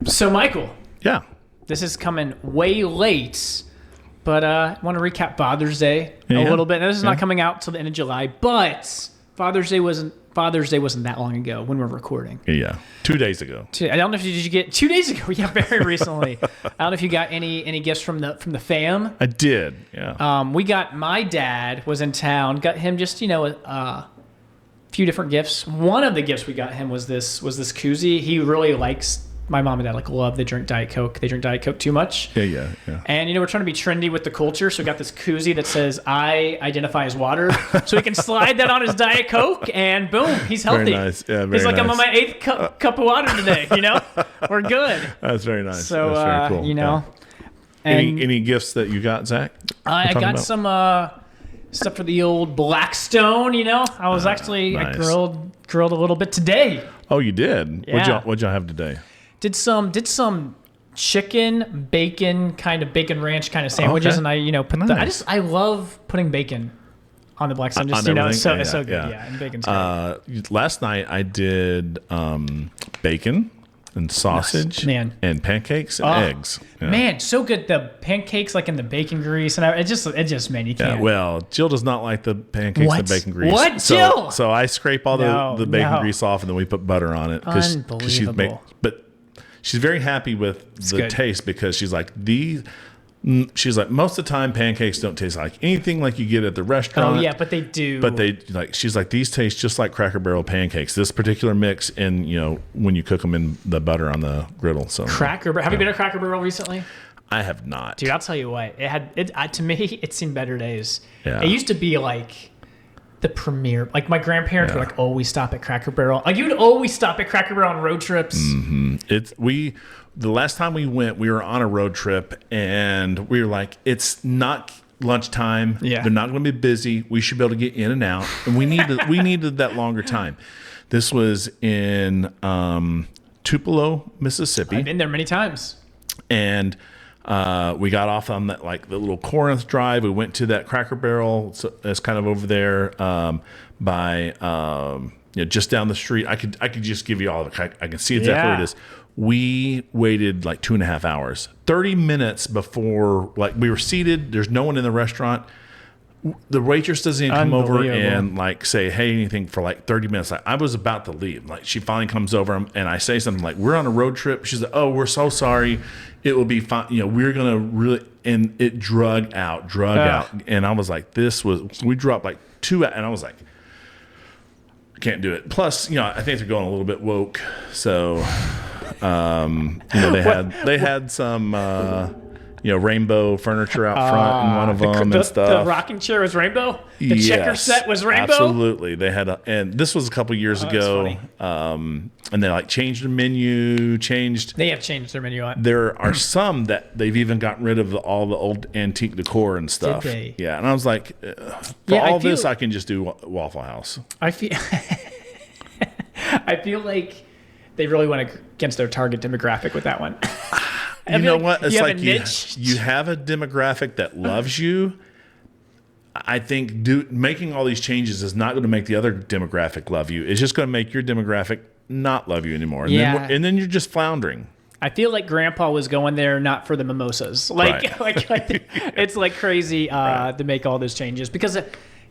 So, Michael, Yeah. this is coming way late, but I want to recap Father's Day a Yeah. little bit. Now, this is not coming out till the end of July, but Father's Day wasn't that long ago when we're recording. Yeah. 2 days ago. I don't know if did you get 2 days ago? Yeah, very recently. I don't know if you got any gifts from the fam. I did. Yeah. We got my dad was in town. Got him just a few different gifts. One of the gifts we got him was this koozie. He really likes. My mom and dad love. They drink Diet Coke. They drink Diet Coke too much. Yeah. And we're trying to be trendy with the culture, so we got this koozie that says "I identify as water," so he can slide that on his Diet Coke, and boom, he's healthy. Very nice. Yeah, very he's like, nice. I'm on my 8th cup of water today. We're good. That's very nice. So That's very cool. and Any gifts that you got, Zach? I got some stuff for the old Blackstone. I was actually nice. I grilled a little bit today. Oh, you did? Yeah. What'd y'all have today? Did some chicken, bacon, kind of bacon ranch kind of sandwiches, Okay. and I put Nice. I love putting bacon on the Blackstone. Just On it's so everything? good. Yeah, and bacon's great. Last night I did bacon and sausage and pancakes and eggs. Yeah. Man, so good. The pancakes like in the bacon grease, and it just man, you can't. Yeah, well, Jill does not like the pancakes What? and bacon grease. What, Jill? So I scrape all the bacon No. grease off, and then we put butter on it. Unbelievable. But she's very happy with the good. taste because she's like, most of the time pancakes don't taste like anything like you get at the restaurant. Oh yeah, but they do. But she's like, these taste just like Cracker Barrel pancakes. This particular mix, and when you cook them in the butter on the griddle. So Cracker Barrel. Have you been to Cracker Barrel recently? I have not. Dude, I'll tell you what. To me, it's seen better days. Yeah. It used to be like the premier. Like my grandparents were like, always stop at Cracker Barrel. Like you would always stop at Cracker Barrel on road trips. Mm-hmm. The last time we went, we were on a road trip, and we were like, it's not lunchtime. Yeah. They're not going to be busy. We should be able to get in and out, and we needed that longer time. This was in Tupelo, Mississippi. I've been there many times. And we got off on that the little Corinth Drive. We went to that Cracker Barrel. So it's kind of over there by just down the street. I could just give you all of it. I can see exactly where it is. We waited 2.5 hours, 30 minutes before we were seated. There's no one in the restaurant. The waitress doesn't even come over and say, hey, anything for 30 minutes. I was about to leave. She finally comes over and I say something like, we're on a road trip. She's like, oh, we're so sorry. It will be fine. We're going to really, and it drug out. And I was like, we dropped 2 and I was like, I can't do it. Plus, I think they're going a little bit woke. So, they had some, rainbow furniture out front in one of them and stuff. The rocking chair was rainbow? The checker set was rainbow? Absolutely. They had and this was a couple years ago. And they changed the menu, They have changed their menu. There are some that they've even gotten rid of all the old antique decor and stuff. Did they? Yeah. And I was like, I can just do Waffle House. I feel like they really went against their target demographic with that one. You know what? It's you have a demographic that loves you. I think making all these changes is not going to make the other demographic love you. It's just going to make your demographic not love you anymore. And then you're just floundering. I feel like Grandpa was going there not for the mimosas. It's crazy to make all those changes because.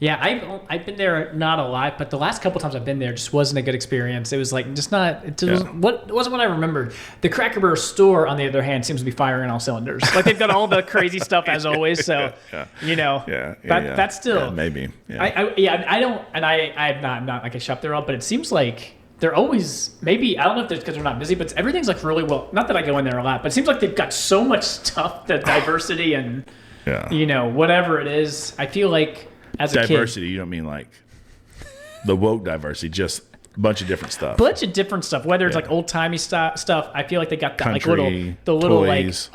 I've been there not a lot, but the last couple times I've been there just wasn't a good experience. It was just not. It wasn't what I remembered. The Cracker Barrel store, on the other hand, seems to be firing on all cylinders. They've got all the crazy stuff as always. So that's still maybe. I'm not I shop there all, but it seems like they're always maybe I don't know if it's because they're not busy, but everything's really well. Not that I go in there a lot, but it seems like they've got so much stuff, the diversity and whatever it is. I feel like. As a diversity, kid. You don't mean the woke diversity, just a bunch of different stuff. Whether it's old timey stuff. I feel like they got that Country, little toys.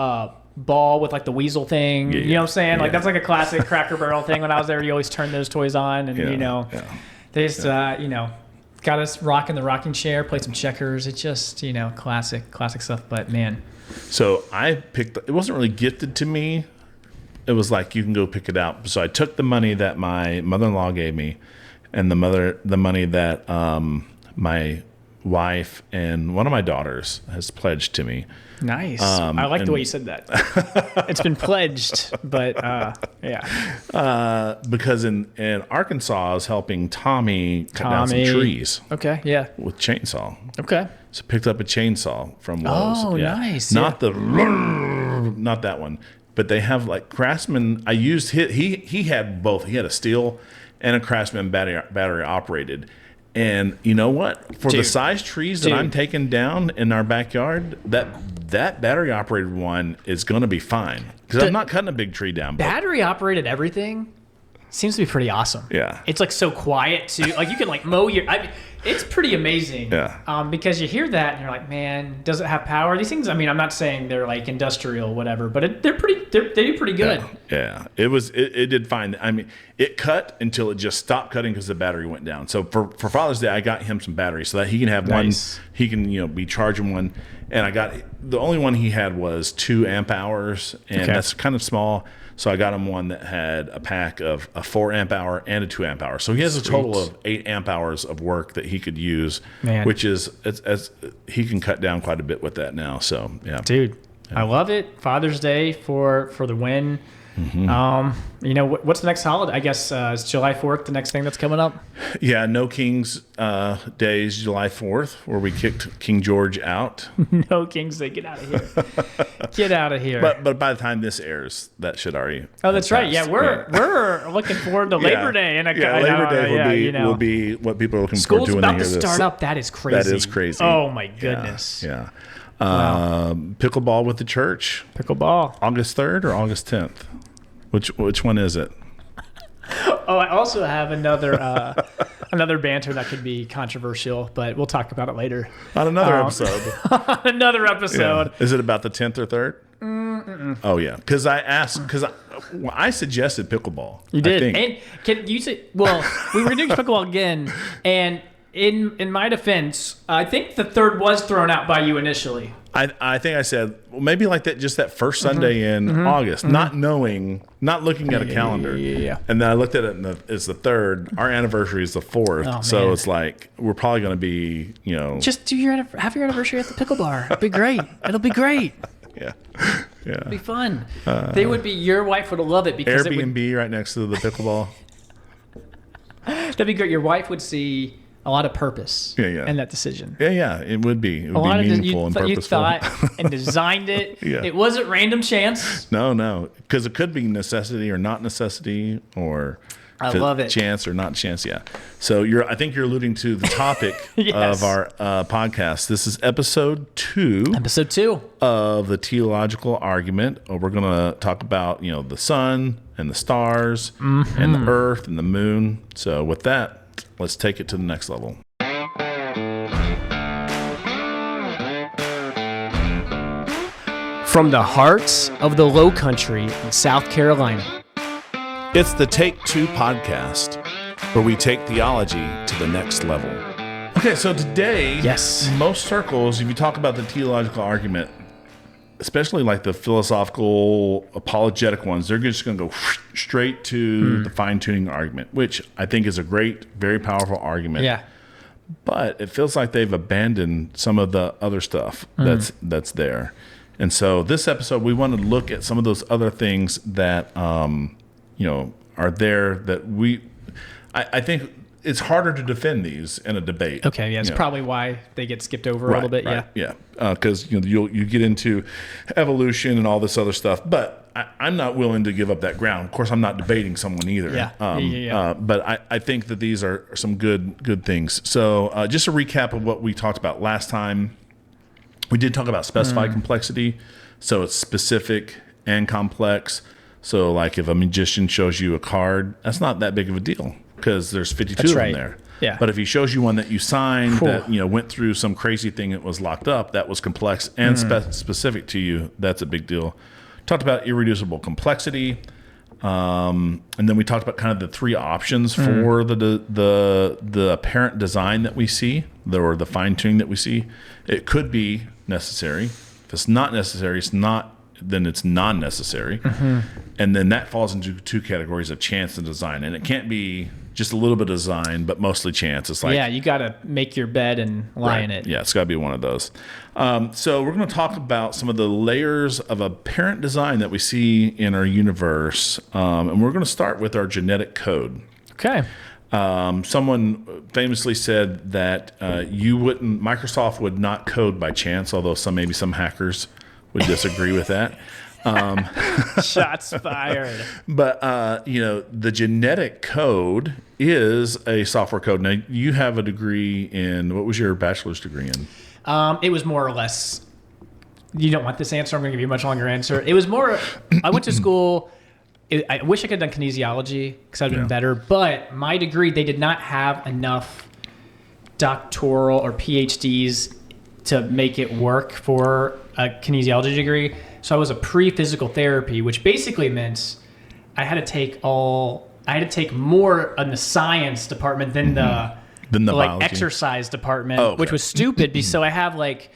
ball with the weasel thing. You know what I'm saying? Yeah. That's a classic Cracker Barrel thing. When I was there, you always turn those toys on, and they just got us rocking the rocking chair, played some checkers. It's just classic stuff. But man, so I picked. It wasn't really gifted to me. It was you can go pick it out. So I took the money that my mother-in-law gave me, and the money that my wife and one of my daughters has pledged to me. Nice. I like the way you said that. It's been pledged, but yeah. Because in Arkansas, I was helping Tommy cut down some trees. Okay, yeah. With chainsaw. Okay. So picked up a chainsaw from Lowe's. Oh, nice. Not not that one, but they have like Craftsman. I used he had both. He had a Steel and a Craftsman battery operated. And you know what? For the size trees that I'm taking down in our backyard, that battery operated one is going to be fine because I'm not cutting a big tree down. Battery operated everything seems to be pretty awesome. Yeah, it's like so quiet too. Like you can like mow your. I mean, it's pretty amazing. Yeah. Because you hear that and you're like, man, does it have power? These things. I mean, I'm not saying they're like industrial, whatever, but they do pretty good. Yeah. It did fine. I mean, it cut until it just stopped cutting because the battery went down. So for Father's Day, I got him some batteries so that he can have one. He can be charging one, and I got the only one he had was 2 amp hours, and that's kind of small. So I got him one that had a pack of a 4 amp hour and a 2 amp hour. So he has a total of 8 amp hours of work that he could use, which is as he can cut down quite a bit with that now. So yeah, dude, I love it. Father's Day for the win. Mm-hmm. What's the next holiday? I guess it's July 4th, the next thing that's coming up. Yeah, No King's Day is July 4th, where we kicked King George out. No King's Day, get out of here. Get out of here. But by the time this airs, that should already. Oh, that's right. Yeah, we're looking forward to Labor Day. And Labor Day will be what people are looking forward to when they hear this. School's about to start up. That is crazy. That is crazy. Oh my goodness. Yeah. Pickleball with the church. Pickleball. August 3rd or August 10th? Which one is it? Oh, I also have another banter that could be controversial, but we'll talk about it later. On another episode. Another episode. Yeah. Is it about the 10th or 3rd? Mm-mm. Oh, yeah. Because I suggested pickleball. You did. I think. And can you say, well, we were doing pickleball again, and in my defense, I think the 3rd was thrown out by you initially. I think I said, well, maybe like that first Sunday in August, not looking at a calendar. Yeah. And then I looked at it, it's the 3rd. Our anniversary is the 4th. Oh, so man. It's like, we're probably going to be, Just have your anniversary at the pickle bar. It'll be great. It'll be great. Yeah. It'll be fun. Your wife would love it because Airbnb right next to the pickleball. That'd be great. Your wife would see a lot of purpose in that decision. Yeah, it would be. It would be meaningful and purposeful. You thought and designed it. Yeah. It wasn't random chance. No, because it could be necessity or not necessity, or I love it. Chance or not chance. Yeah. So I think you're alluding to the topic of our podcast. This is episode 2. Episode 2 of the Teleological argument. We're going to talk about the sun and the stars and the earth and the moon. So with that, let's take it to the next level. From the hearts of the Low Country in South Carolina, it's the Take 2 podcast, where we take theology to the next level. Okay, so today, most circles, if you talk about the teleological argument, especially like the philosophical, apologetic ones, they're just going to go straight to the fine-tuning argument, which I think is a great, very powerful argument. Yeah. But it feels like they've abandoned some of the other stuff that's there. And so this episode, we want to look at some of those other things that, are there that I think it's harder to defend these in a debate. Okay, yeah, it's probably why they get skipped over a little bit. Right, yeah. Because you get into evolution and all this other stuff, but I'm not willing to give up that ground. Of course, I'm not debating someone either. But I think that these are some good things. So just a recap of what we talked about last time. We did talk about specified complexity. So it's specific and complex. So like if a magician shows you a card, that's not that big of a deal because there's 52 of them there. Yeah. But if he shows you one that you signed that went through some crazy thing that was locked up, that was complex and specific to you, that's a big deal. Talked about irreducible complexity, and then we talked about kind of the 3 options for the apparent design that we see, or the fine tuning that we see. It could be necessary. If it's not necessary, then it's non-necessary. And then that falls into 2 categories of chance and design. And it can't be just a little bit of design, but mostly chance. It's like, yeah, you got to make your bed and lie in it. Yeah, it's got to be one of those. So we're going to talk about some of the layers of apparent design that we see in our universe. And we're going to start with our genetic code. Okay. Someone famously said that Microsoft would not code by chance, although maybe some hackers would disagree with that. Shots fired. But the genetic code is a software code. Now, you have a degree in, what was your bachelor's degree in? It was more or less. You don't want this answer. I'm going to give you a much longer answer. It was more. I went to school. I wish I could have done kinesiology because I'd been better. But my degree, they did not have enough doctoral or PhDs to make it work for a kinesiology degree. So I was a pre-physical therapy, which basically meant I had to take more in the science department than the like exercise department, which was stupid. So I have like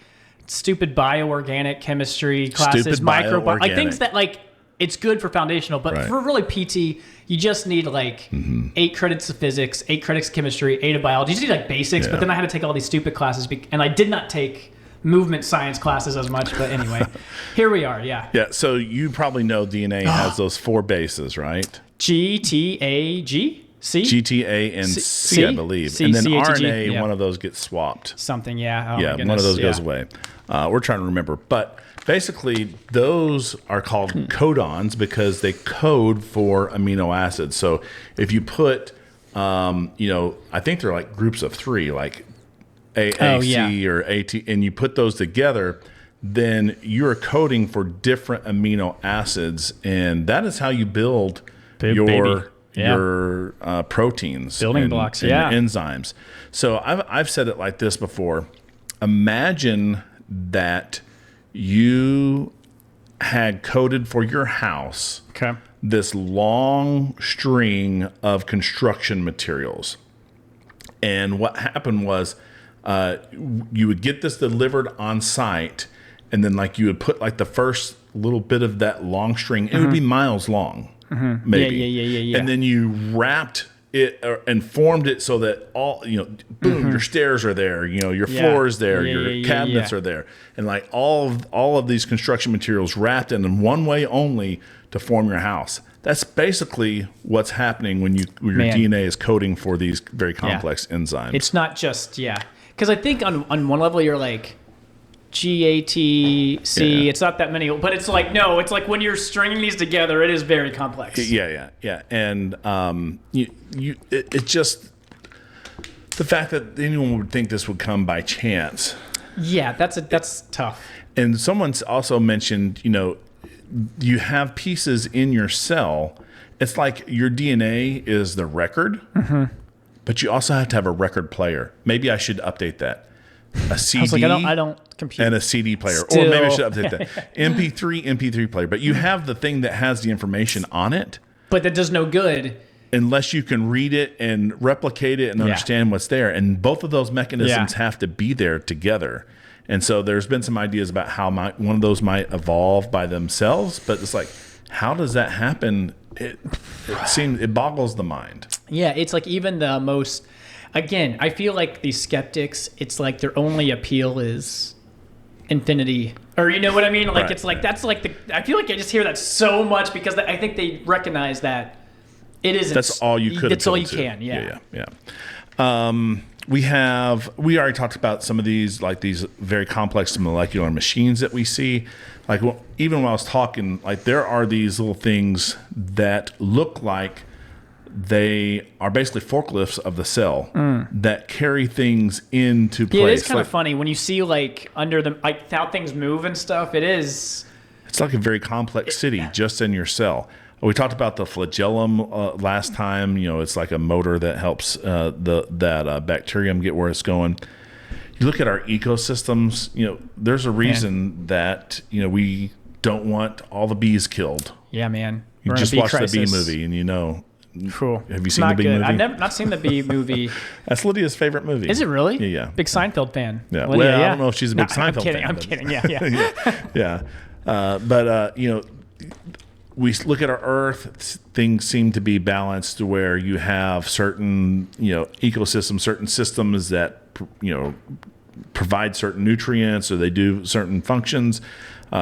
stupid bioorganic chemistry classes, microbiology, like things that like it's good for foundational, but for really PT, you just need like 8 credits of physics, 8 credits of chemistry, 8 of biology. You just need like basics. But then I had to take all these stupid classes, and I did not take movement science classes as much, but anyway, here we are. Yeah. So you probably know DNA has those 4 bases, right? G, T, A, G, C? G, T, A, and C, I believe. C, and then C-H-E-G, RNA, one of those gets swapped. Something, yeah. Oh, yeah, one of those goes away. We're trying to remember. But basically, those are called codons because they code for amino acids. So if you put, I think they're like groups of 3, like AAC or AT, and you put those together, then you're coding for different amino acids, and that is how you build your proteins, building blocks, and enzymes. So I've said it like this before. Imagine that you had coded for your house this long string of construction materials, and what happened was, you would get this delivered on site, and then like you would put like the first little bit of that long string. It would be miles long, maybe. Yeah. And then you wrapped it and formed it so that all boom, your stairs are there. Your floor is there. Your cabinets are there, and like all of these construction materials wrapped in one way only to form your house. That's basically what's happening when your DNA is coding for these very complex enzymes. It's not just because I think on one level you're like GATC. It's not that many, but it's like no. It's like when you're stringing these together, it is very complex. Yeah. And it's just the fact that anyone would think this would come by chance. Yeah, that's tough. And someone's also mentioned, you have pieces in your cell. It's like your DNA is the record. But you also have to have a record player. Maybe I should update that. A CD. I was like, I don't compute. And a CD player. Or maybe I should update that. MP3 player. But you have the thing that has the information on it. But that does no good unless you can read it and replicate it and understand what's there. And both of those mechanisms have to be there together. And so there's been some ideas about how one of those might evolve by themselves. But it's like, how does that happen? It boggles the mind. Yeah, it's like even the most. Again, I feel like these skeptics. It's like their only appeal is infinity, or you know what I mean? Like it's like that's like I feel like I just hear that so much because I think they recognize that it isn't. That's all you could. That's all you can. Yeah. We already talked about some of these, like these very complex molecular machines that we see. Like even when I was talking, like there are these little things that look like they are basically forklifts of the cell that carry things into place. Yeah, it is kind of funny when you see like under them, like how things move and stuff. It's like a very complex city just in your cell. We talked about the flagellum last time. It's like a motor that helps that bacterium get where it's going. You look at our ecosystems. There's a reason that we don't want all the bees killed. Yeah, man. You just watched the bee movie, and Cool. Have you seen the Bee movie? I've not seen the Bee movie. That's Lydia's favorite movie. Is it really? Yeah. Big Seinfeld fan. Yeah. Lydia, I don't know if she's a big Seinfeld fan. I'm kidding. Yeah. Yeah. But we look at our Earth, things seem to be balanced to where you have certain, ecosystems, certain systems that, provide certain nutrients, or they do certain functions,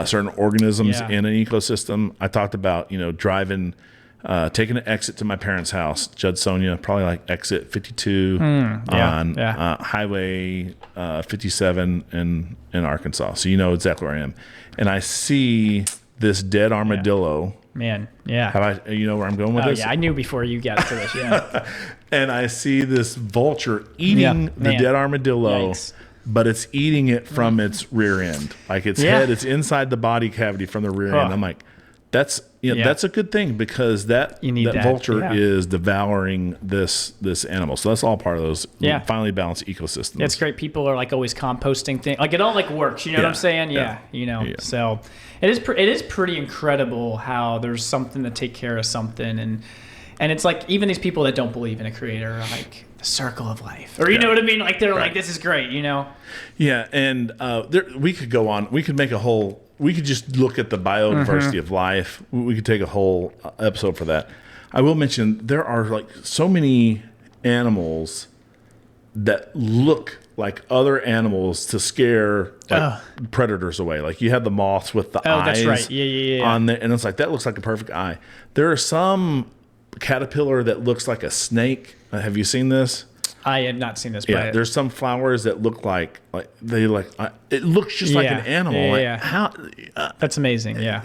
certain organisms in an ecosystem. I talked about, driving, taking an exit to my parents' house, Judsonia, probably like exit 52 on Highway 57 in Arkansas. So you know exactly where I am. And I see this dead armadillo. Man, yeah. Have you know where I'm going with this? Yeah, I knew before you got to this, yeah. And I see this vulture eating the dead armadillo, but it's eating it from its rear end. Like its head, it's inside the body cavity from the rear end. I'm like, that's that's a good thing, because that vulture is devouring this animal. So that's all part of those finely balanced ecosystems. It's great. People are like always composting things. Like it all like works. You know what I'm saying? Yeah. So it is pretty incredible how there's something to take care of something, and it's like even these people that don't believe in a creator are like the circle of life, or you know what I mean? Like they're like, this is great. Yeah, and we could go on. We could make a whole. We could just look at the biodiversity of life. We could take a whole episode for that. I will mention there are like so many animals that look like other animals to scare predators away. Like you have the moths with the eyes that's right. on there, and it's like that looks like a perfect eye. There are some caterpillar that looks like a snake. Have you seen this? I have not seen this. Yeah, there's some flowers that look like it looks just like an animal. How? That's amazing. Yeah,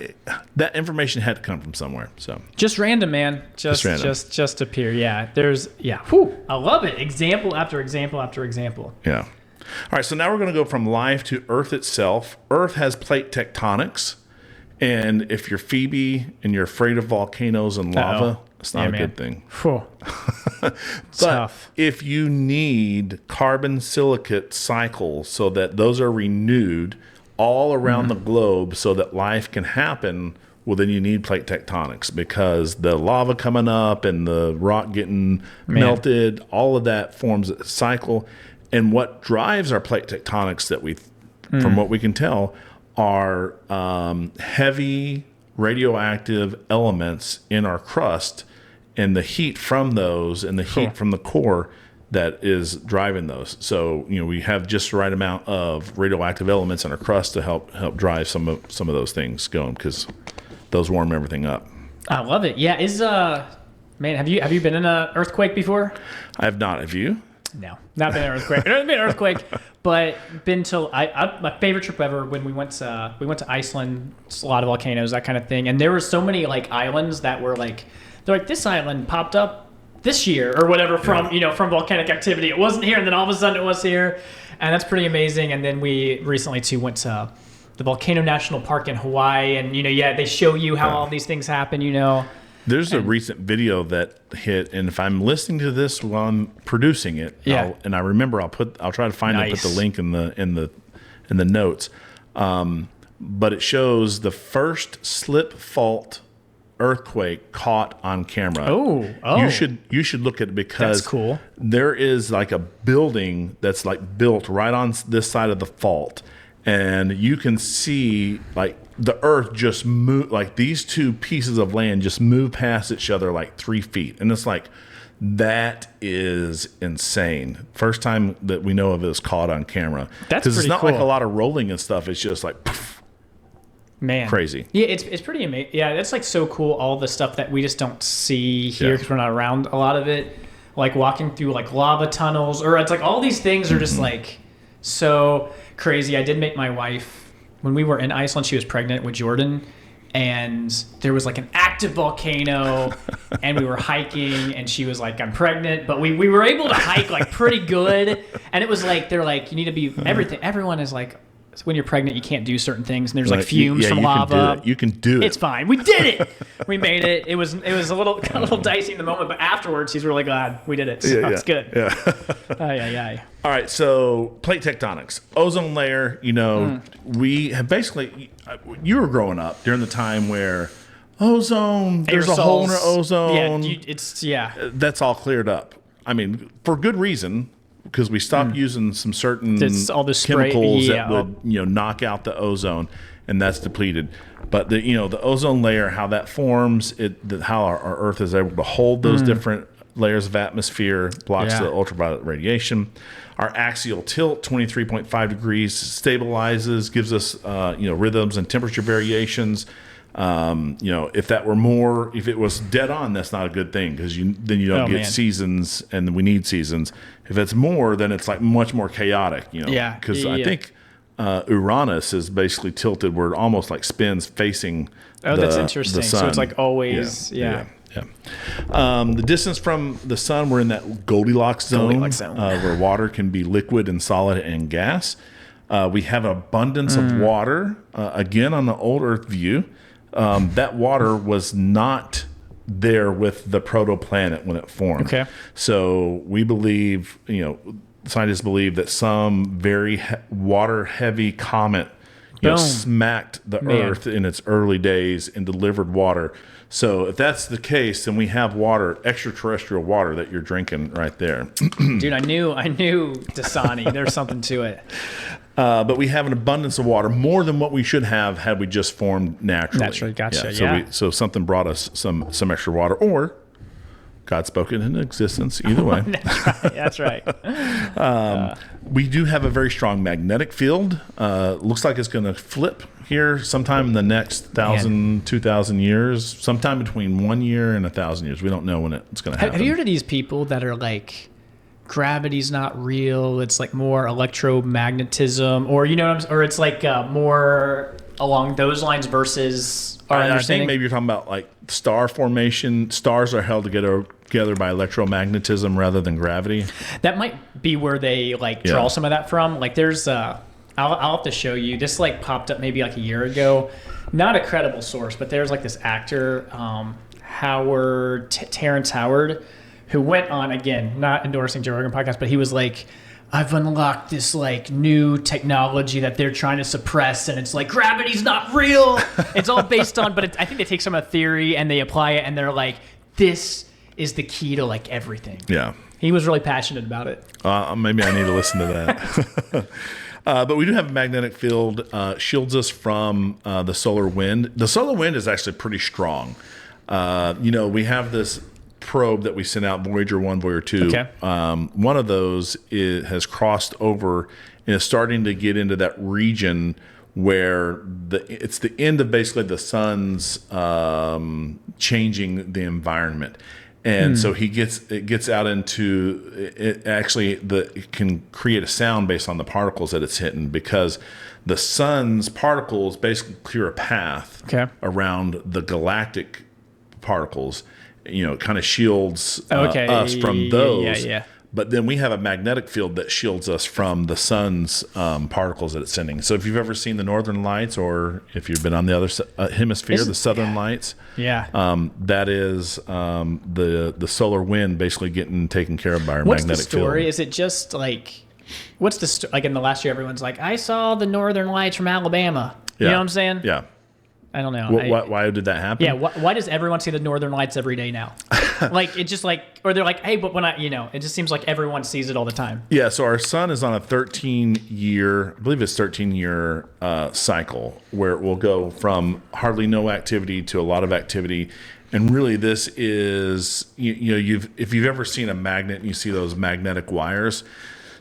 that information had to come from somewhere. So just random, man. Just appear. Yeah, Whew, I love it. Example after example after example. Yeah. All right, so now we're going to go from life to Earth itself. Earth has plate tectonics, and if you're Phoebe and you're afraid of volcanoes and lava, it's not a good thing. But tough. If you need carbon silicate cycles so that those are renewed all around the globe so that life can happen, well, then you need plate tectonics, because the lava coming up and the rock getting melted, all of that forms a cycle. And what drives our plate tectonics that from what we can tell, are heavy radioactive elements in our crust, and the heat from those and the heat from the core that is driving those. So, we have just the right amount of radioactive elements in our crust to help drive some of those things going, because those warm everything up. I love it. Yeah. Man, have you been in an earthquake before? I have not. Have you? No, not been in an earthquake. I've been in an earthquake, but been to my favorite trip ever when we went to Iceland. It's a lot of volcanoes, that kind of thing, and there were so many like islands that were like, they're like, this island popped up this year or whatever from from volcanic activity. It wasn't here, and then all of a sudden it was here, and that's pretty amazing. And then we recently too went to the Volcano National Park in Hawaii, and they show you how all these things happen. There's a recent video that hit, and if I'm listening to this while I'm producing it, and I remember, I'll try to find it, put the link in the notes. But it shows the first slip fault earthquake caught on camera. Oh. You should look at it, because that's cool. There is like a building that's like built right on this side of the fault, and you can see like the earth just move, like these two pieces of land just move past each other like 3 feet, and it's like, that is insane. First time that we know of it is caught on camera. That's pretty it's not cool. Like a lot of rolling and stuff. It's just like, poof. Man, crazy. Yeah, it's pretty amazing. Yeah, it's like so cool. All the stuff that we just don't see here because we're not around a lot of it. Like walking through like lava tunnels, or it's like all these things are just like so crazy. I did make my wife, when we were in Iceland, she was pregnant with Jordan, and there was like an active volcano, and we were hiking, and she was like, I'm pregnant, but we were able to hike like pretty good. And it was like, they're like, you need to be everything. Everyone is like, when you're pregnant, you can't do certain things, and there's like fumes from lava. You can do it. It's fine. We did it. We made it. It was a little dicey in the moment, but afterwards, he's really glad we did it. So it's good. Yeah. All right. So plate tectonics, ozone layer. We have basically. You were growing up during the time where ozone. There's a hole in our ozone. Yeah. That's all cleared up. I mean, for good reason. Because we stopped using some certain all this chemicals spray, that would knock out the ozone, and that's depleted. But the ozone layer, how that forms, how our Earth is able to hold those different layers of atmosphere, blocks the ultraviolet radiation. Our axial tilt, 23.5 degrees, stabilizes, gives us rhythms and temperature variations. If it was dead on, that's not a good thing, because then you don't get seasons, and we need seasons. If it's more, then it's like much more chaotic. Because I think Uranus is basically tilted where it almost like spins facing that's interesting. the sun. So it's like always, The distance from the sun, we're in that Goldilocks zone, where water can be liquid and solid and gas. We have an abundance of water. Again, on the old Earth view, that water was not there with the protoplanet when it formed. Okay. So we believe, scientists believe that some very water-heavy comet smacked the Earth in its early days and delivered water. So if that's the case, then we have water, extraterrestrial water that you're drinking right there. Dude, I knew Dasani. There's something to it. But we have an abundance of water, more than what we should have had we just formed naturally. Naturally, gotcha. So something brought us some extra water, or God spoke it into existence. Either way. That's right. We do have a very strong magnetic field. Looks like it's going to flip here sometime in the next 2,000 years, sometime between 1 year and 1,000 years. We don't know when it's going to happen. Have you heard of these people that are like, gravity's not real, it's like more electromagnetism, or or it's like more along those lines versus our understanding? I think maybe you're talking about like star formation. Stars are held together by electromagnetism rather than gravity. That might be where they draw some of that from. Like there's I'll have to show you. This popped up maybe like a year ago. Not a credible source, but there's like this actor, Terrence Howard, who went on, again, not endorsing Joe Rogan podcast, but he was like, I've unlocked this new technology that they're trying to suppress, and it's like, gravity's not real. It's all based on, but I think they take some of the theory and they apply it, and they're like, this is the key to everything. Yeah. He was really passionate about it. Maybe I need to listen to that. But we do have a magnetic field, shields us from the solar wind. The solar wind is actually pretty strong. We have this probe that we sent out, Voyager 1, Voyager 2. Okay. One of those has crossed over and is starting to get into that region where it's the end of basically the sun's changing the environment. And so it gets out into it. Actually, it can create a sound based on the particles that it's hitting, because the sun's particles basically clear a path around the galactic particles. It kind of shields us from those. Yeah. But then we have a magnetic field that shields us from the sun's particles that it's sending. So if you've ever seen the Northern Lights, or if you've been on the other hemisphere, the Southern Lights, that is the solar wind basically getting taken care of by our magnetic field. What's the story? Is it just what's the in the last year, everyone's like, I saw the Northern Lights from Alabama. You know what I'm saying? Yeah. I don't know. Why did that happen? Yeah. Why does everyone see the Northern Lights every day now? It's just or they're like, hey, but when it just seems like everyone sees it all the time. Yeah. So our sun is on a 13-year, I believe it's 13-year cycle, where it will go from hardly no activity to a lot of activity. And really, this is, if you've ever seen a magnet and you see those magnetic wires.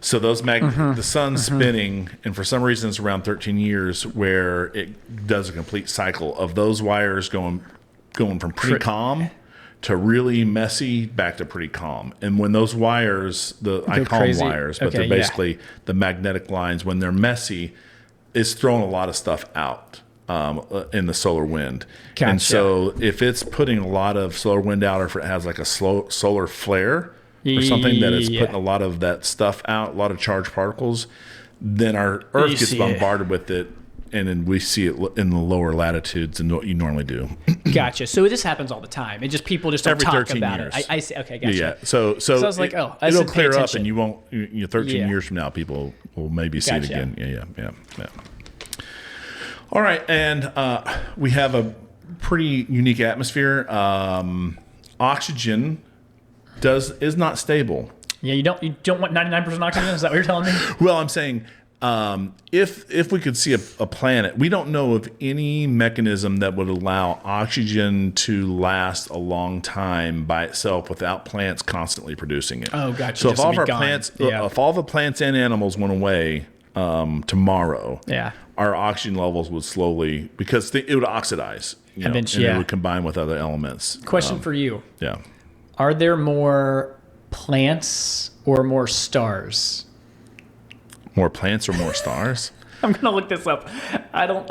So those the sun's spinning, and for some reason it's around 13 years where it does a complete cycle of those wires going from pretty calm to really messy back to pretty calm. And when those wires, I call them wires, but they're basically the magnetic lines, when they're messy, it's throwing a lot of stuff out in the solar wind. Gotcha. And so if it's putting a lot of solar wind out, or if it has a solar flare, or something that is putting a lot of that stuff out, a lot of charged particles, then our Earth gets bombarded with it, and then we see it in the lower latitudes than what you normally do. Gotcha. So this happens all the time. It just people just don't talk about it. I see. Okay, gotcha. Yeah. So I was like, it'll clear up, and you won't. 13 years from now, people will maybe see it again. Yeah. All right, and we have a pretty unique atmosphere. Oxygen is not stable. Yeah, you don't want 99% oxygen? Is that what you're telling me? Well, I'm saying If we could see a planet, we don't know of any mechanism that would allow oxygen to last a long time by itself without plants constantly producing it. Oh, gotcha. So Just if all to of be our gone. plants, Yeah. if all the plants and animals went away tomorrow, Yeah. our oxygen levels would slowly, because it would oxidize, and yeah. it would combine with other elements. Question for you. Yeah. Are there more plants or more stars? More plants or more stars? I'm going to look this up. I don't...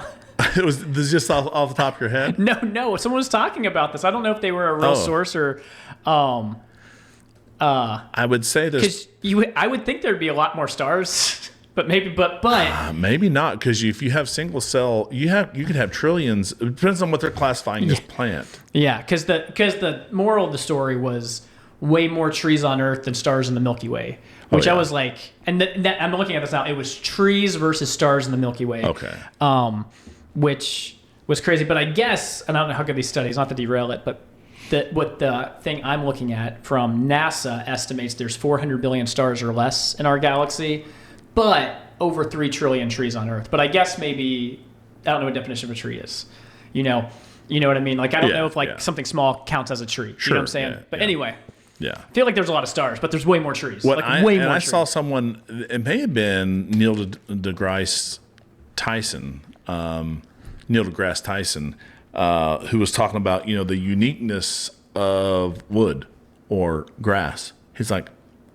This is just off the top of your head? No. Someone was talking about this. I don't know if they were a real source or... I would say there's... Because I would think there'd be a lot more stars, but maybe maybe not, because if you have single cell, you could have trillions. It depends on what they're classifying as plant. yeah, because the moral of the story was way more trees on Earth than stars in the Milky Way, which I was like, and I'm looking at this now. It was trees versus stars in the Milky Way. Okay. Which was crazy, but I guess, and I don't know how good these studies, not to derail it, but what the thing I'm looking at from NASA estimates there's 400 billion stars or less in our galaxy, but over 3 trillion trees on Earth. But I guess maybe, I don't know what definition of a tree is. You know what I mean? Like, I don't know if something small counts as a tree. Sure, you know what I'm saying? But anyway. Yeah. I feel like there's a lot of stars, but there's way more trees. I saw someone, it may have been Neil deGrasse Tyson, who was talking about, the uniqueness of wood or grass. He's like,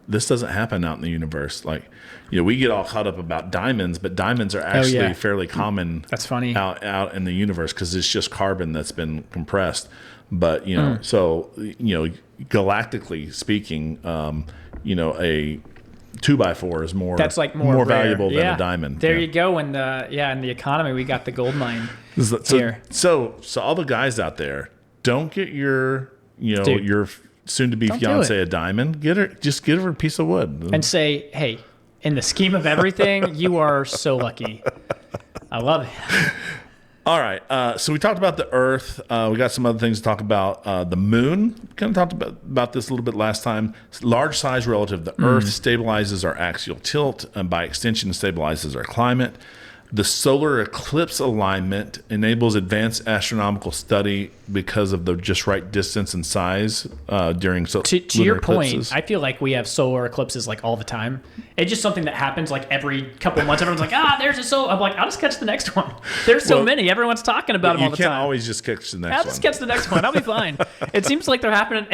this doesn't happen out in the universe. Like, we get all caught up about diamonds, but diamonds are actually fairly common. That's funny. Out in the universe, because it's just carbon that's been compressed. But galactically speaking, a 2x4 is more. That's like more valuable than a diamond. There you go. In the economy, we got the gold mine here. So all the guys out there, don't get your your soon-to-be fiance a diamond. Just get her a piece of wood and say, hey, in the scheme of everything, you are so lucky. I love it. All right. So we talked about the Earth. We got some other things to talk about. The Moon. We kind of talked about this a little bit last time. Large size relative to the Earth stabilizes our axial tilt, and by extension stabilizes our climate. The solar eclipse alignment enables advanced astronomical study because of the just right distance and size during to your eclipses. Point, I feel like we have solar eclipses like all the time. It's just something that happens like every couple of months. Everyone's like, there's a solar. I'm like, I'll just catch the next one. There's so many. Everyone's talking about them all the time. You can't always just catch the next one. I'll just catch the next one. I'll be fine. It seems like they're happening.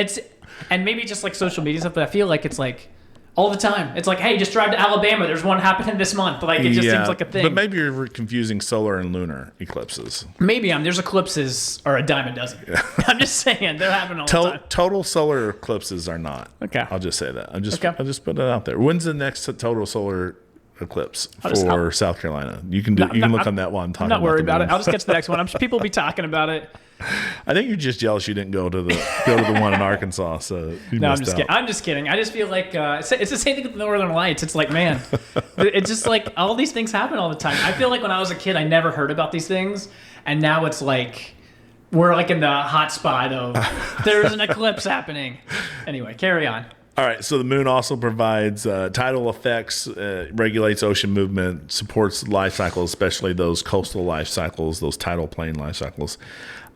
And maybe just like social media stuff, but I feel like it's like all the time. It's like, hey, just drive to Alabama. There's one happening this month. Like, it just seems like a thing. But maybe you're confusing solar and lunar eclipses. Maybe there's eclipses are a dime a dozen. Yeah. I'm just saying they're happening all the time. Total solar eclipses are not. Okay. I'll just say that. I'll just put it out there. When's the next total solar eclipse for South Carolina? You can look on that while I'm talking. I'm not worried about it. I'll just get to the next one. I'm sure people will be talking about it. I think you're just jealous you didn't go to the one in Arkansas. So no, I'm just kidding. I just feel like it's the same thing with the Northern Lights. It's like, man, it's just like all these things happen all the time. I feel like when I was a kid, I never heard about these things, and now it's like we're like in the hot spot of there's an eclipse happening. Anyway, carry on. All right, so the moon also provides tidal effects, regulates ocean movement, supports life cycles, especially those coastal life cycles, those tidal plain life cycles.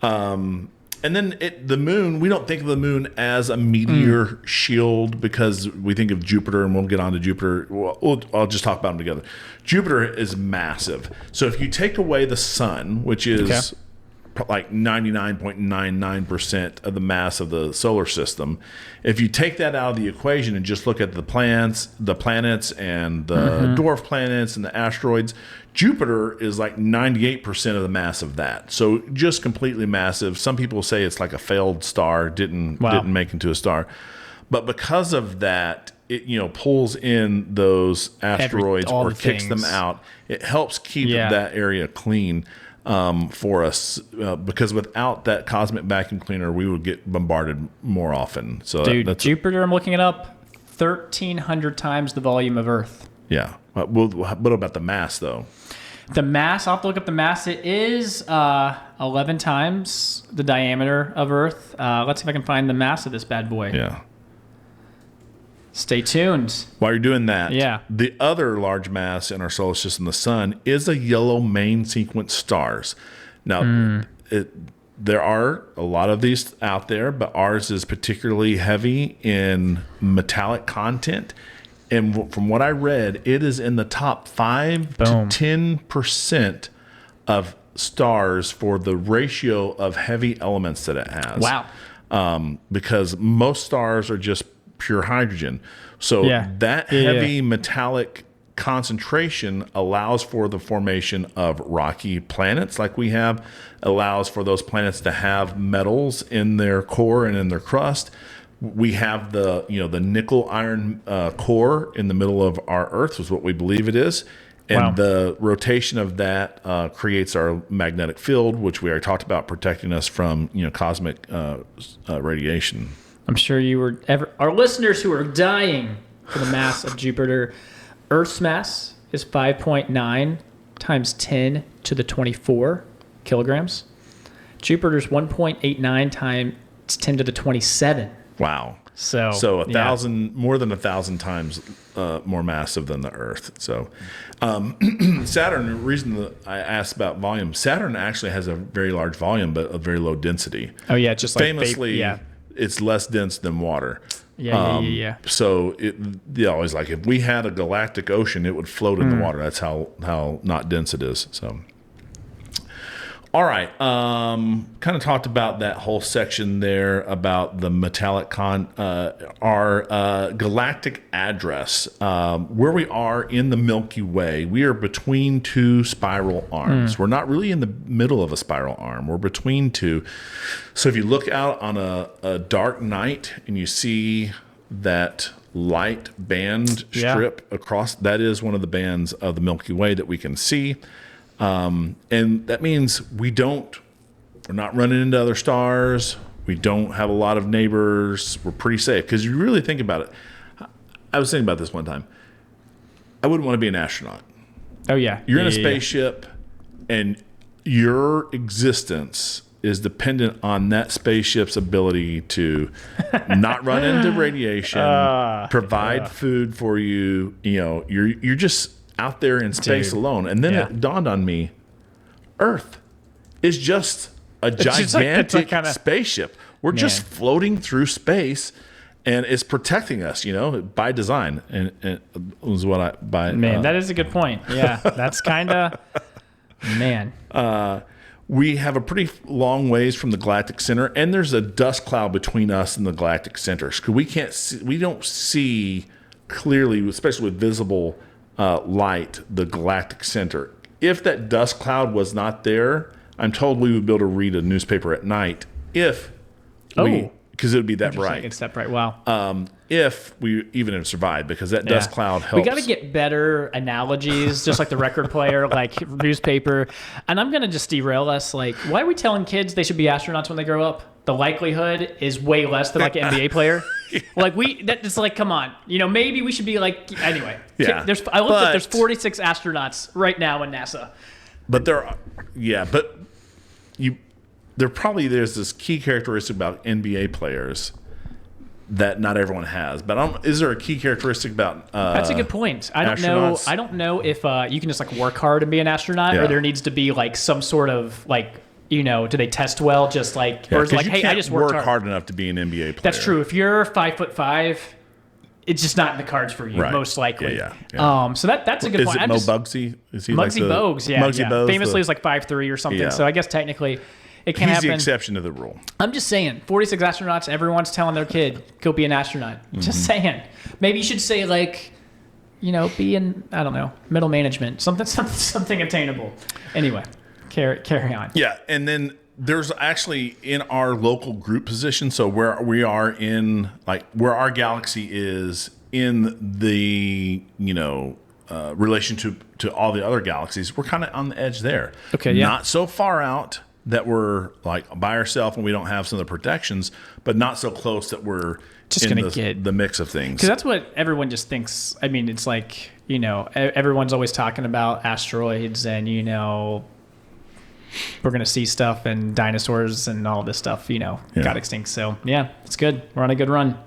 And then the moon, we don't think of the moon as a meteor shield because we think of Jupiter, and we'll get on to Jupiter. I'll just talk about them together. Jupiter is massive. So if you take away the sun, which is like 99.99% of the mass of the solar system, if you take that out of the equation and just look at the planets and the dwarf planets and the asteroids, Jupiter is like 98% of the mass of that. So just completely massive. Some people say it's like a failed star, didn't make into a star. But because of that, it pulls in those asteroids or kicks them out. It helps keep that area clean for us, because without that cosmic vacuum cleaner, we would get bombarded more often. So that's Jupiter, I'm looking it up, 1,300 times the volume of Earth. Yeah. What about the mass, though? The mass, I'll have to look up the mass. It is 11 times the diameter of Earth. Let's see if I can find the mass of this bad boy. Yeah. Stay tuned. While you're doing that, Yeah. the other large mass in our solar system, the sun, is a yellow main sequence stars. Now, there are a lot of these out there, but ours is particularly heavy in metallic content. And from what I read, it is in the top 5 to 10% of stars for the ratio of heavy elements that it has. Wow. Because most stars are just pure hydrogen. So that heavy metallic concentration allows for the formation of rocky planets like we have, allows for those planets to have metals in their core and in their crust. We have the nickel iron core in the middle of our Earth, is what we believe it is. And the rotation of that creates our magnetic field, which we already talked about, protecting us from cosmic radiation. I'm sure our listeners who are dying for the mass of Jupiter. Earth's mass is 5.9 times 10 to the 24 kilograms. Jupiter's 1.89 times 10 to the 27. Wow. So 1,000, more than 1,000 times more massive than the Earth. So Saturn, the reason that I asked about volume, Saturn actually has a very large volume, but a very low density. Oh, yeah. Just famously, it's less dense than water. Yeah. So always like if we had a galactic ocean, it would float in the water. That's how not dense it is. So, all right. Kind of talked about that whole section there about the metallic our galactic address, where we are in the Milky Way. We are between two spiral arms. We're not really in the middle of a spiral arm. We're between two. So if you look out on a dark night and you see that light band strip across, that is one of the bands of the Milky Way that we can see. And that means we're not running into other stars. We don't have a lot of neighbors. We're pretty safe. Because you really think about it. I was thinking about this one time. I wouldn't want to be an astronaut. Oh, yeah. You're in a spaceship, and your existence is dependent on that spaceship's ability to not run into radiation, provide food for you. You're just out there in space alone. And then it dawned on me, Earth is just a gigantic spaceship. We're just floating through space, and it's protecting us, by design. And it was what that is a good point. Yeah, that's kind of, we have a pretty long ways from the galactic center, and there's a dust cloud between us and the galactic center. We don't see clearly, especially with visible light, the galactic center. If that dust cloud was not there, I'm told we would be able to read a newspaper at night because it would be that bright. It's that bright. Wow. If we even have survived, because that dust cloud helps. We got to get better analogies, just like the record player, like newspaper. And I'm going to just derail us. Like, why are we telling kids they should be astronauts when they grow up? The likelihood is way less than like an NBA player. Like it's like, come on, maybe we should be like, anyway. Yeah. There's 46 astronauts right now in NASA. But there's this key characteristic about NBA players that not everyone has. But is there a key characteristic about that's a good point. I don't know if you can just like work hard and be an astronaut, or there needs to be like some sort of like, do they test well? Just like, or is it like, hey, I just worked hard enough to be an NBA player. That's true. If you're 5'5", it's just not in the cards for you, most likely. Yeah. So that's a good point. Is it Mo Bugsy? Is he Muggsy Bogues? Yeah. Bogues, famously was like 5'3" or something. Yeah. So I guess technically it can happen. He's the exception to the rule. I'm just saying, 46 astronauts. Everyone's telling their kid, go be an astronaut. Just saying. Maybe you should say like, be in, I don't know, middle management, something attainable. Anyway. Carry on. Yeah, and then there's actually in our local group position, so where we are in, like where our galaxy is in the relation to all the other galaxies, we're kind of on the edge there. Okay, yeah. Not so far out that we're like by ourselves and we don't have some of the protections, but not so close that we're just going to get the mix of things. Because that's what everyone just thinks. I mean, it's like, everyone's always talking about asteroids and, we're going to see stuff, and dinosaurs and all this stuff, got extinct. So yeah, it's good. We're on a good run.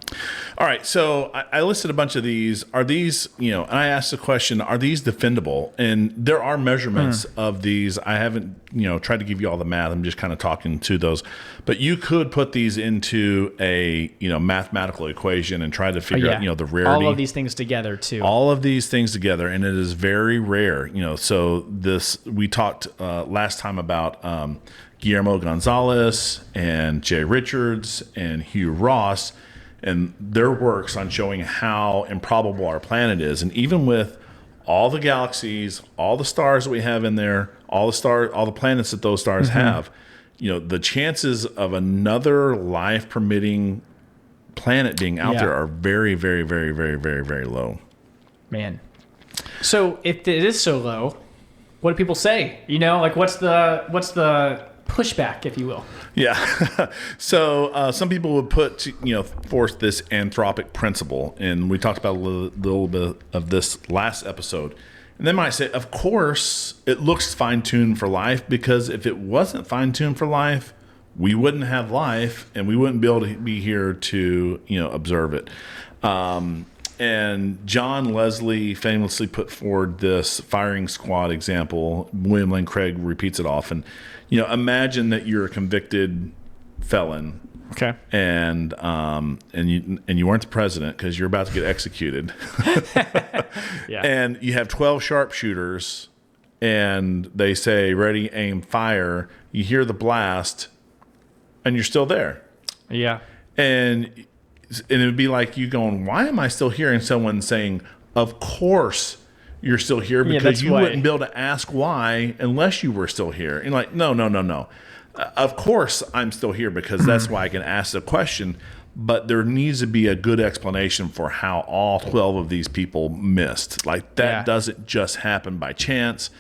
All right. So I listed a bunch of these. Are these, and I asked the question, are these defendable? And there are measurements of these. I haven't, tried to give you all the math. I'm just kind of talking to those. But you could put these into a, mathematical equation and try to figure out, the rarity. All of these things together too. All of these things together. And it is very rare. So we talked last time about Guillermo Gonzalez and Jay Richards and Hugh Ross and their works on showing how improbable our planet is. And even with all the galaxies, all the stars that we have in there, all the planets that those stars have, the chances of another life permitting planet being out there are very, very, very, very, very, very low. Man. So if it is so low, what do people say? What's the pushback, if you will? Yeah. So some people would put, forth this anthropic principle. And we talked about a little bit of this last episode. And they might say, of course, it looks fine-tuned for life, because if it wasn't fine-tuned for life, we wouldn't have life and we wouldn't be able to be here to, observe it. And John Leslie famously put forward this firing squad example. William Lane Craig repeats it often. Imagine that you're a convicted felon. Okay. And you weren't the president because you're about to get executed. Yeah. And you have 12 sharpshooters, and they say, ready, aim, fire. You hear the blast, and you're still there. Yeah. And it would be like you going, why am I still hearing someone saying, of course you're still here, because you wouldn't be able to ask why unless you were still here. And like, no. Of course I'm still here, because that's why I can ask the question. But there needs to be a good explanation for how all 12 of these people missed. Like that doesn't just happen by chance,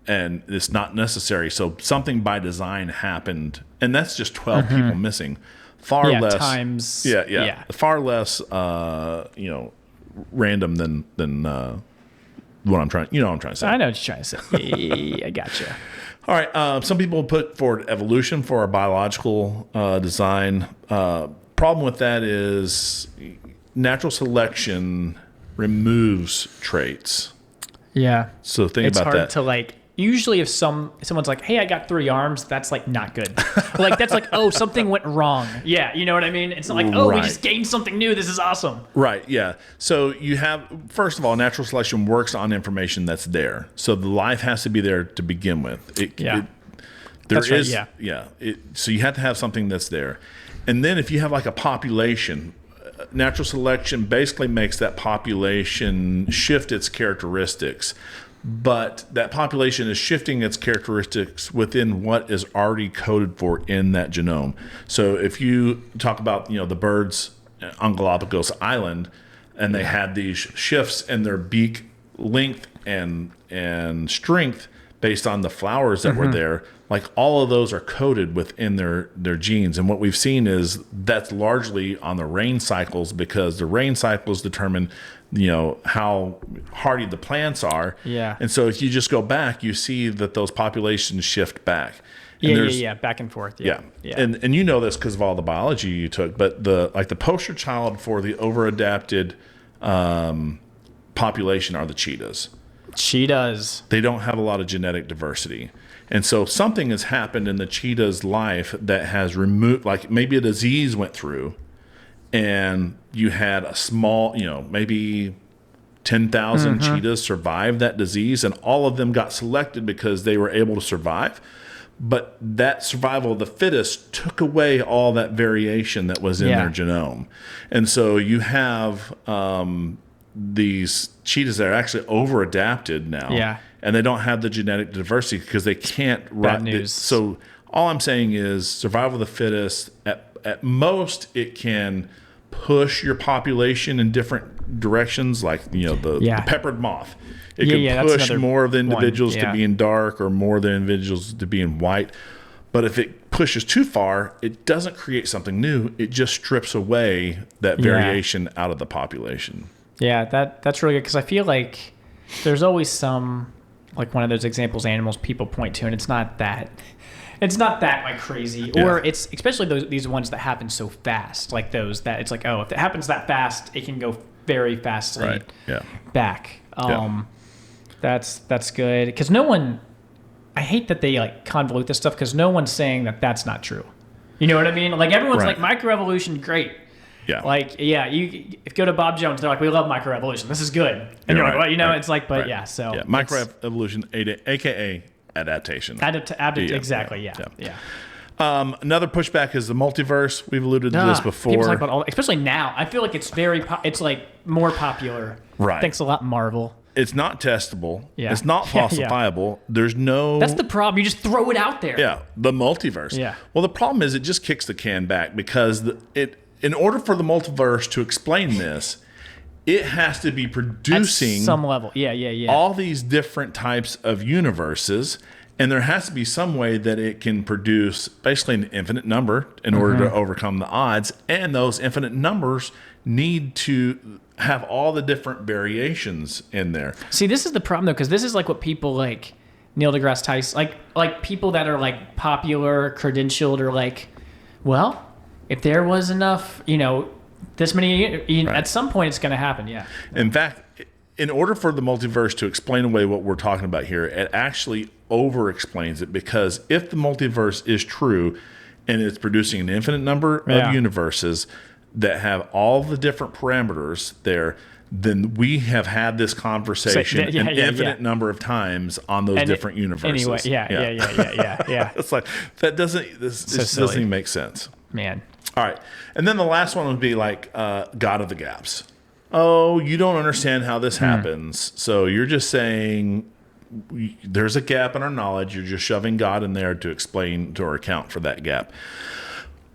and it's not necessary. So something by design happened, and that's just 12 people missing. Far less times. Yeah. Far less, random than what I'm trying. What I'm trying to say. I know what you're trying to say. I gotcha. All right. Some people put forward evolution for our biological design. Problem with that is natural selection removes traits. Yeah. So think about that. It's hard to usually if someone's like, hey, I got 3 arms, that's not good. That's oh, something went wrong. Yeah, you know what I mean? It's not like, oh, we just gained something new. This is awesome. Right, yeah. So you have, first of all, natural selection works on information that's there. So the life has to be there to begin with. So you have to have something that's there. And then if you have a population, natural selection basically makes that population shift its characteristics. But that population is shifting its characteristics within what is already coded for in that genome. So if you talk about, the birds on Galapagos Island, and they had these shifts in their beak length and strength based on the flowers that were there, all of those are coded within their genes. And what we've seen is that's largely on the rain cycles, because the rain cycles determine how hardy the plants are. Yeah. And so if you just go back, you see that those populations shift back. Yeah, back and forth. Yeah. And you know this because of all the biology you took, but the poster child for the over-adapted population are the cheetahs. Cheetahs. They don't have a lot of genetic diversity. And so something has happened in the cheetah's life that has removed, maybe a disease went through, and you had a small, maybe 10,000 cheetahs survive that disease, and all of them got selected because they were able to survive. But that survival of the fittest took away all that variation that was in their genome. And so you have these cheetahs that are actually over-adapted now. Yeah. And they don't have the genetic diversity because they can't. Bad news. So all I'm saying is survival of the fittest, at most, it can push your population in different directions, the peppered moth. It can push more of the individuals to being dark or more of the individuals to being white. But if it pushes too far, it doesn't create something new. It just strips away that variation out of the population. Yeah, that's really good, because I feel like there's always some like one of those examples animals people point to, and it's not that like crazy. Yeah. Or it's especially these ones that happen so fast, like those that it's like, oh, if it happens that fast, it can go very fastly back. That's good, because no one. I hate that they like convolute this stuff, because no one's saying that that's not true. You know what I mean? Like everyone's like microevolution, great. Yeah. Like, yeah, if you go to Bob Jones, they're like, we love microevolution. This is good. And you're like, well, you know, it's like, but yeah, so. Yeah. Microevolution, aka adaptation. Exactly, yeah. Another pushback is the multiverse. We've alluded to this before. People talk about especially now. I feel like it's it's like more popular. Right. Thanks a lot, Marvel. It's not testable. Yeah. It's not falsifiable. There's no... That's the problem. You just throw it out there. Yeah, the multiverse. Yeah. Well, the problem is it just kicks the can back, because in order for the multiverse to explain this, it has to be producing... At some level. Yeah. all these different types of universes, and there has to be some way that it can produce basically an infinite number in order to overcome the odds, and those infinite numbers need to have all the different variations in there. See, this is the problem, though, because this is like what people like Neil deGrasse Tyson, like people that are like popular, credentialed, are like, well, if there was enough, this many, at some point it's going to happen. Yeah. In fact, in order for the multiverse to explain away what we're talking about here, it actually over-explains it, because if the multiverse is true and it's producing an infinite number of universes that have all the different parameters there, then we have had this conversation an infinite number of times on those different universes. Anyway, yeah. It's like, this doesn't even make sense. Man. All right. And then the last one would be like God of the gaps. Oh, you don't understand how this happens. So you're just saying there's a gap in our knowledge. You're just shoving God in there to explain or account for that gap.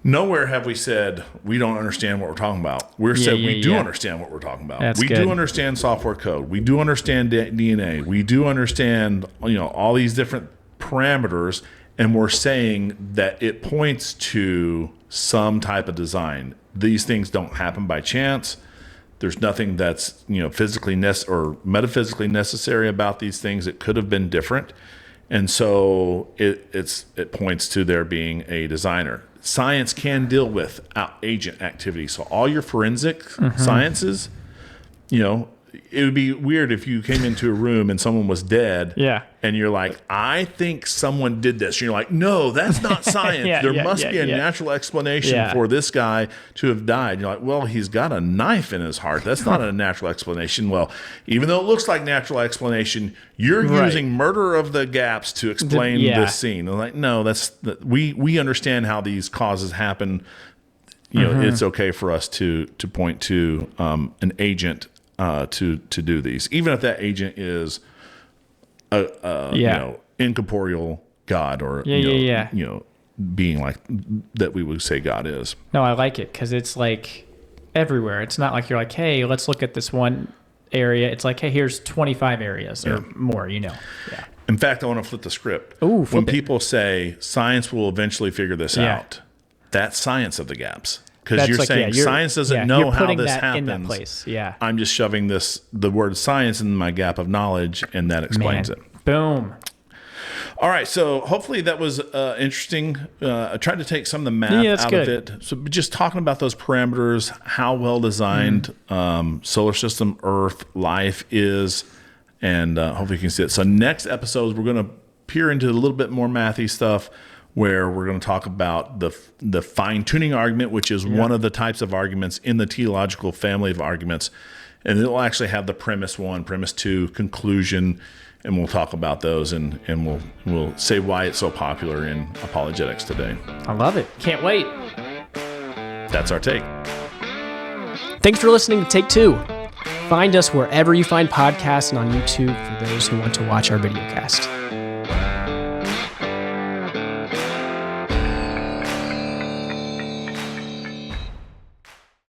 Nowhere have we said we don't understand what we're talking about. We do understand what we're talking about. That's we good. do understand software code. We do understand DNA. We do understand all these different parameters, and we're saying that it points to some type of design. These things don't happen by chance. There's nothing that's physically or metaphysically necessary about these things. It could have been different, and so it points to there being a designer. Science can deal with agent activity. So all your forensic sciences, it would be weird if you came into a room and someone was dead. Yeah. And you're like, I think someone did this. And you're like, no, that's not science. There must be a natural explanation for this guy to have died. You're like, well, he's got a knife in his heart. That's not a natural explanation. Well, even though it looks like natural explanation, you're using murder of the gaps to explain this scene. They're like, no, we understand how these causes happen. It's okay for us to point to an agent to do these, even if that agent is incorporeal God or being like that we would say God is. No, I like it, because it's like everywhere. It's not like you're like, hey, let's look at this one area. It's like, hey, here's 25 areas or more. Yeah. In fact, I want to flip the script. Ooh, when people say science will eventually figure this out, that's science of the gaps. Because you're saying science doesn't know how this happens. In that place. Yeah. I'm just shoving the word science in my gap of knowledge, and that explains it. Boom. All right. So hopefully that was interesting. I tried to take some of the math out of it. So just talking about those parameters, how well designed solar system, Earth, life is, and hopefully you can see it. So next episodes, we're going to peer into a little bit more mathy stuff, where we're going to talk about the fine-tuning argument, which is one of the types of arguments in the teleological family of arguments. And it'll actually have the premise 1, premise 2, conclusion, and we'll talk about those, and we'll say why it's so popular in apologetics today. I love it. Can't wait. That's our take. Thanks for listening to Take 2. Find us wherever you find podcasts and on YouTube for those who want to watch our videocast.